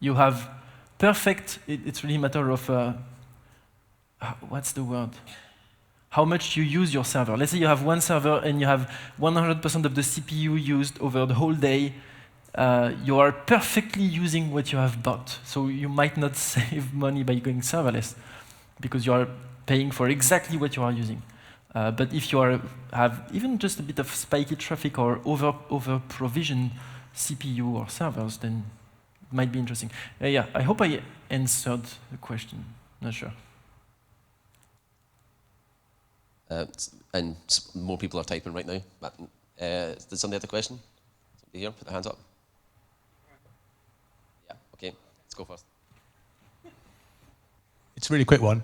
you have perfect, it's really a matter of, what's the word? How much you use your server. Let's say you have one server and you have 100% of the CPU used over the whole day. You are perfectly using what you have bought. So you might not save money by going serverless because you are paying for exactly what you are using. But if you have even just a bit of spiky traffic or over-provisioned CPU or servers, then it might be interesting. Yeah, I hope I answered the question. Not sure. And more people are typing right now. Did somebody have a question? Somebody here, put their hands up. Yeah, okay, let's go first. It's a really quick one.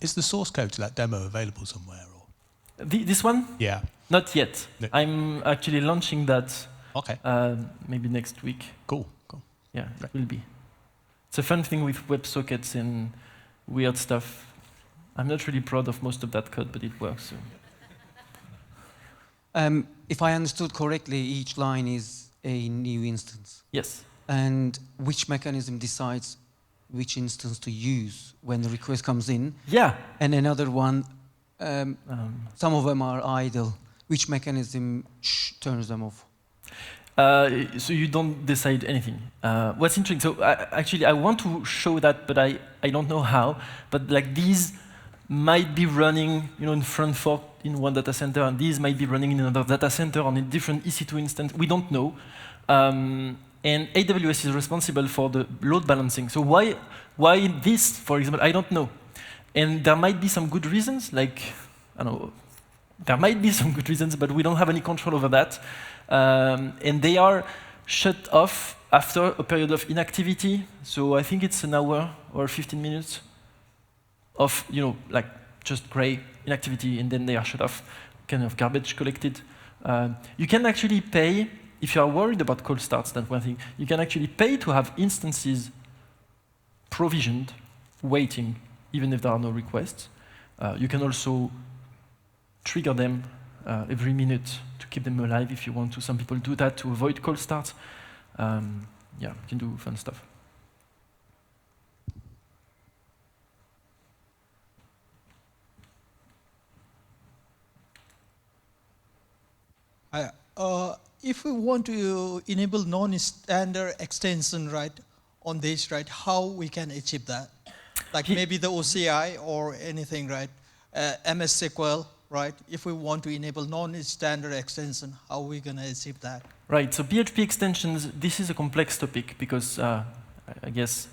Is the source code to that demo available somewhere? Or? This one? Yeah. Not yet. No. I'm actually launching that Okay. maybe next week. Cool. Yeah, it will be. It's a fun thing with WebSockets and weird stuff. I'm not really proud of most of that code, but it works. So. If I understood correctly, each line is a new instance. Yes. And which mechanism decides which instance to use when the request comes in? Yeah. And another one, some of them are idle. Which mechanism turns them off? So you don't decide anything. What's interesting, so actually I want to show that, but I don't know how. But like these might be running in Frankfurt in one data center, and these might be running in another data center on a different EC2 instance. We don't know. And AWS is responsible for the load balancing. So why this, for example, I don't know. And there might be some good reasons, like, I don't know, there might be some good reasons, but we don't have any control over that. And they are shut off after a period of inactivity. So I think it's an hour or 15 minutes of, like just gray inactivity, and then they are shut off, kind of garbage collected. You can actually pay, if you are worried about cold starts, that's one thing, you can actually pay to have instances provisioned, waiting, even if there are no requests. You can also trigger them every minute to keep them alive if you want to. Some people do that to avoid cold starts. Yeah, you can do fun stuff. If we want to enable non-standard extension, right, on this, right, how we can achieve that? Like maybe the OCI or anything, right? MS SQL, right? If we want to enable non-standard extension, how are we going to achieve that? Right, so PHP extensions, this is a complex topic because I guess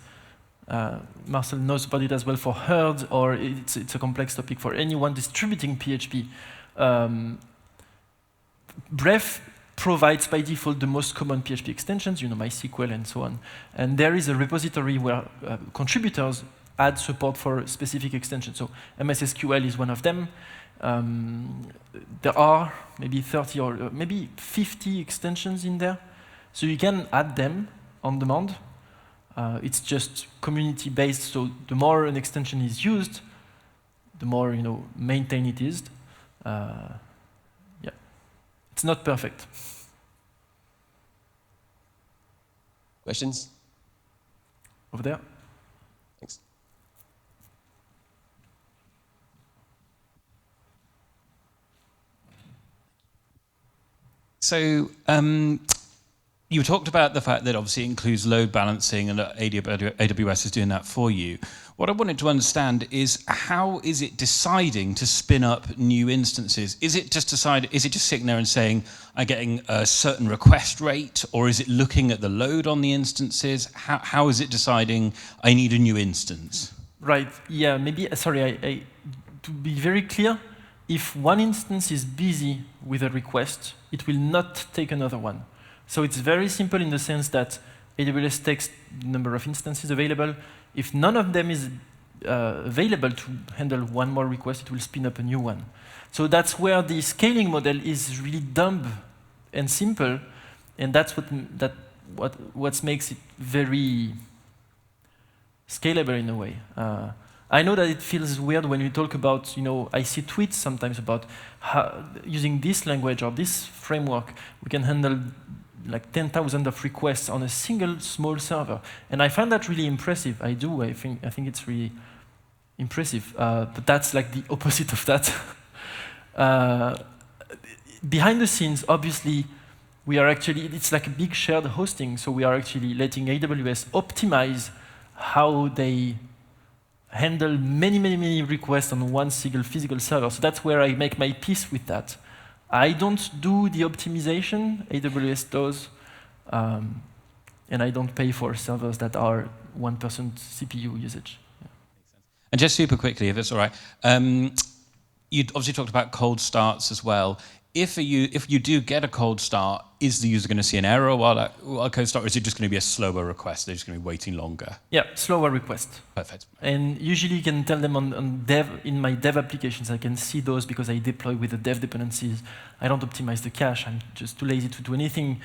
Marcel knows about it as well for herds, or it's a complex topic for anyone distributing PHP. Bref provides by default the most common PHP extensions, MySQL and so on. And there is a repository where contributors add support for specific extensions. So MSSQL is one of them. There are maybe 30 or maybe 50 extensions in there. So you can add them on demand. It's just community-based, so the more an extension is used, the more maintained it is. Yeah, it's not perfect. Questions? Over there. Thanks. So you talked about the fact that obviously it includes load balancing and AWS is doing that for you. What I wanted to understand is how is it deciding to spin up new instances? Is it just sitting there and saying, I'm getting a certain request rate, or is it looking at the load on the instances? How is it deciding I need a new instance? Right, yeah, maybe, sorry, to be very clear, if one instance is busy with a request, it will not take another one. So it's very simple in the sense that AWS takes the number of instances available. If none of them is available to handle one more request, it will spin up a new one. So that's where the scaling model is really dumb and simple, and that's what makes it very scalable in a way. I know that it feels weird when you talk about, I see tweets sometimes about how, using this language or this framework, we can handle like 10,000 of requests on a single small server. And I find that really impressive. I do. I think it's really impressive. But that's like the opposite of that. Behind the scenes, obviously, we are actually, it's like a big shared hosting. So we are actually letting AWS optimize how they handle many requests on one single physical server. So that's where I make my peace with that. I don't do the optimization, AWS does, and I don't pay for servers that are 1% CPU usage. Yeah. And just super quickly, if it's all right, you obviously talked about cold starts as well. If you do get a cold start, is the user going to see an error while a cold start, or is it just going to be a slower request? They're just going to be waiting longer? Yeah, slower request. Perfect. And usually you can tell them on dev, in my dev applications, I can see those because I deploy with the dev dependencies. I don't optimize the cache. I'm just too lazy to do anything.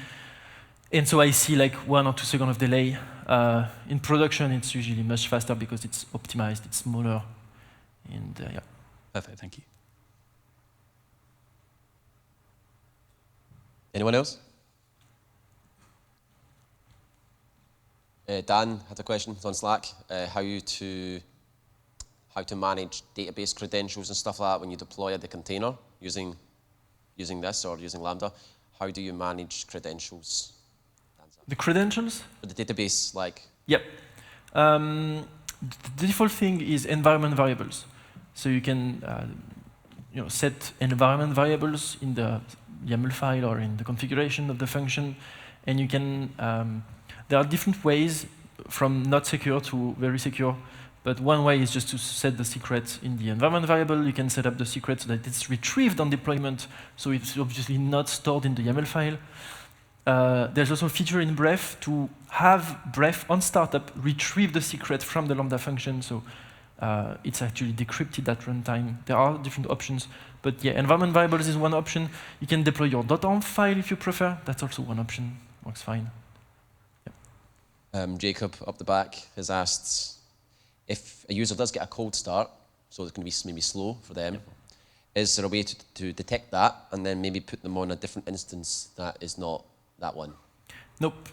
And so I see like 1 or 2 seconds of delay. In production, it's usually much faster because it's optimized, it's smaller. And yeah. Perfect, thank you. Anyone else? Dan had a question on Slack, how to manage database credentials and stuff like that when you deploy the container using this or using Lambda. How do you manage credentials? The credentials? For the database, like? Yep. The default thing is environment variables. So you can set environment variables in the YAML file or in the configuration of the function, and you can, there are different ways from not secure to very secure, but one way is just to set the secret in the environment variable. You can set up the secret so that it's retrieved on deployment, so it's obviously not stored in the YAML file. There's also a feature in Bref to have Bref on startup retrieve the secret from the Lambda function, so it's actually decrypted at runtime. There are different options, but yeah, environment variables is one option. You can deploy your .env file if you prefer. That's also one option. Works fine. Yep. Jacob up the back has asked if a user does get a cold start, so it's going to be maybe slow for them. Yep. Is there a way to detect that and then maybe put them on a different instance that is not that one? Nope.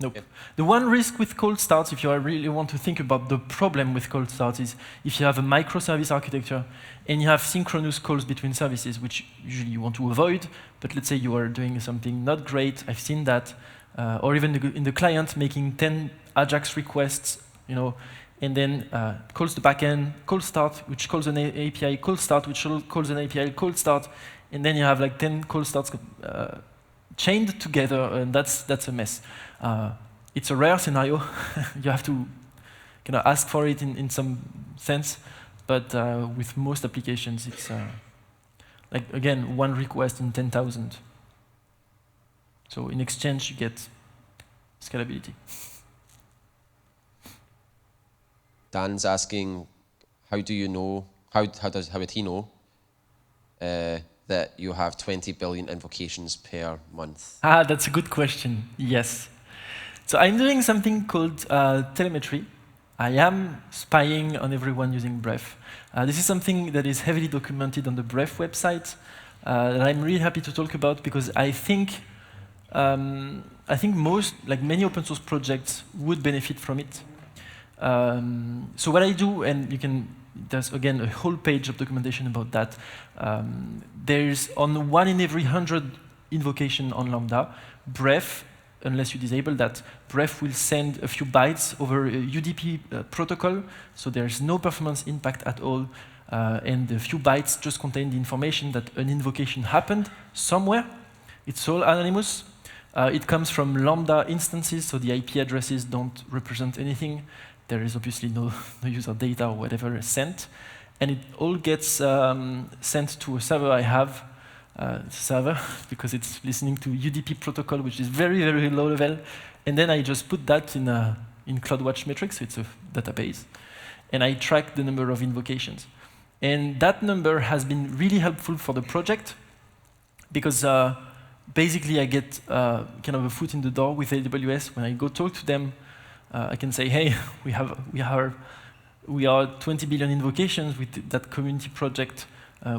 Nope. Yep. The one risk with cold starts, if you really want to think about the problem with cold starts, is if you have a microservice architecture and you have synchronous calls between services, which usually you want to avoid, but let's say you are doing something not great, I've seen that, or even in the client making 10 AJAX requests, and then calls the backend, cold start, which calls an API, cold start, which calls an API, cold start, and then you have like 10 cold starts chained together, and that's a mess. It's a rare scenario. You have to ask for it in some sense, but with most applications, it's like, again, one request in 10,000. So in exchange, you get scalability. Dan's asking, how do you know, how would he know that you have 20 billion invocations per month? Ah, that's a good question. Yes. So I'm doing something called telemetry. I am spying on everyone using Bref. This is something that is heavily documented on the Bref website that I'm really happy to talk about because I think most, like many open source projects, would benefit from it. So what I do, and you can, there's again a whole page of documentation about that. There's on 1 in every 100 invocation on Lambda, Bref, unless you disable that, Bref will send a few bytes over a UDP protocol, so there's no performance impact at all, and the few bytes just contain the information that an invocation happened somewhere. It's all anonymous. It comes from Lambda instances, so the IP addresses don't represent anything. There is obviously no user data or whatever sent. And it all gets sent to a server I have, server, because it's listening to UDP protocol, which is very, very low level. And then I just put that in CloudWatch metrics, so it's a database. And I track the number of invocations. And that number has been really helpful for the project, because basically I get kind of a foot in the door with AWS. When I go talk to them, I can say, hey, we are 20 billion invocations with that community project.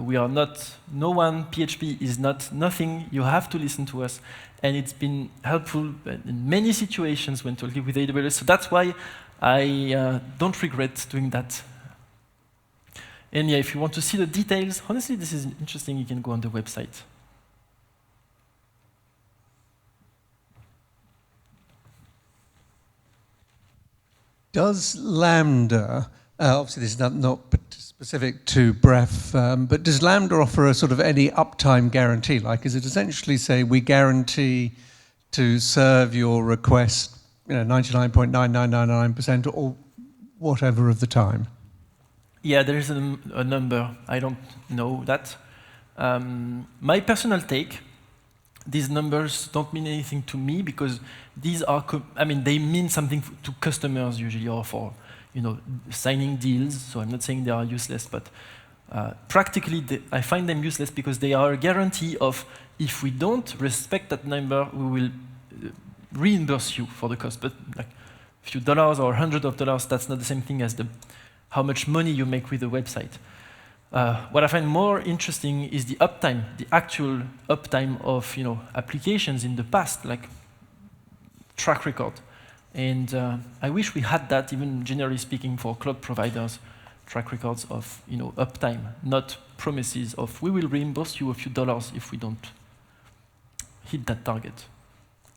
We are not, no one, PHP is not nothing, you have to listen to us. And it's been helpful in many situations when talking with AWS, so that's why I don't regret doing that. And yeah, if you want to see the details, honestly, this is interesting, you can go on the website. Does Lambda, obviously this is not specific to Bref, but does Lambda offer a sort of any uptime guarantee? Like, is it essentially say we guarantee to serve your request, 99.9999% or whatever of the time? Yeah, there is a number. I don't know that. My personal take, these numbers don't mean anything to me because these are, they mean something to customers usually or for, signing deals. So I'm not saying they are useless, but practically I find them useless because they are a guarantee of if we don't respect that number, we will reimburse you for the cost. But like a few dollars or hundreds of dollars, that's not the same thing as how much money you make with the website. What I find more interesting is the uptime, the actual uptime of applications in the past, like track record. And I wish we had that, even generally speaking, for cloud providers, track records of uptime, not promises of we will reimburse you a few dollars if we don't hit that target.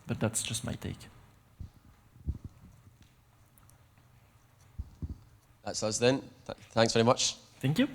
But that's just my take. That's us then. Thanks very much. Thank you.